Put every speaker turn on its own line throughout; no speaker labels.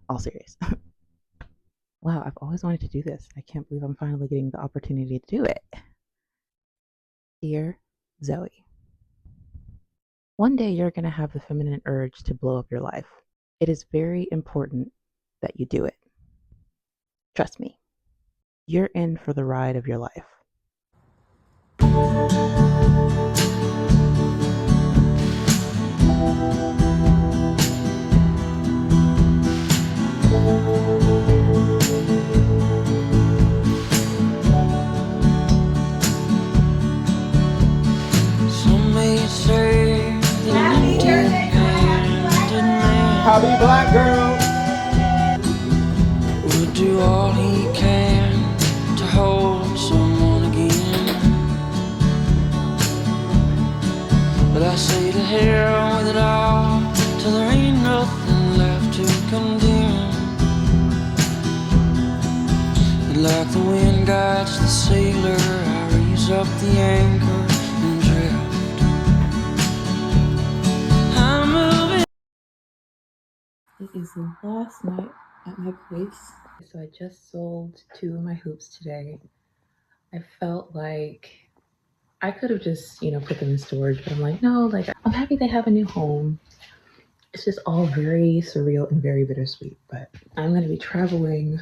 All serious. Wow, I've always wanted to do this. I can't believe I'm finally getting the opportunity to do it. Dear Zoe, one day you're going to have the feminine urge to blow up your life. It is very important that you do it. Trust me, you're in for the ride of your life.
Some may say that
Happy birthday,
Happy black girl would do all he can to hold someone again. But I say to hell with it all, till there ain't nothing left to condemn. And like the wind guides the sailor, I raise up the anchor and drift. I'm moving.
It is the last night at my place. So I just sold 2 of my hoops today. I felt like I could have just, put them in storage, but I'm like, no, like I'm happy they have a new home. It's just all very surreal and very bittersweet, but I'm going to be traveling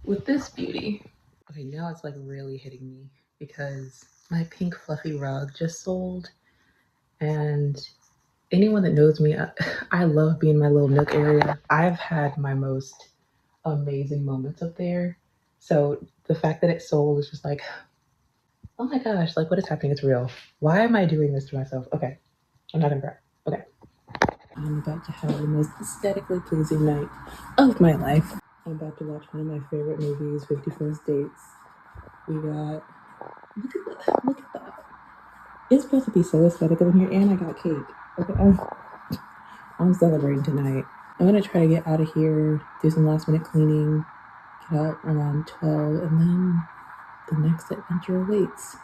with this beauty. Okay, now it's like really hitting me because my pink fluffy rug just sold, and anyone that knows me, I love being in my little nook area. I've had my most amazing moments up there. So the fact that it sold is just like, oh my gosh, like what is happening? It's real. Why am I doing this to myself? Okay, I'm not gonna cry. Okay. I'm about to have the most aesthetically pleasing night of my life. I'm about to watch one of my favorite movies, 51st Dates. We got, look at that. It's supposed to be so aesthetic over here, and I got cake. Okay, I'm celebrating tonight. I'm gonna try to get out of here, do some last minute cleaning, get out around 12, and then the next adventure awaits.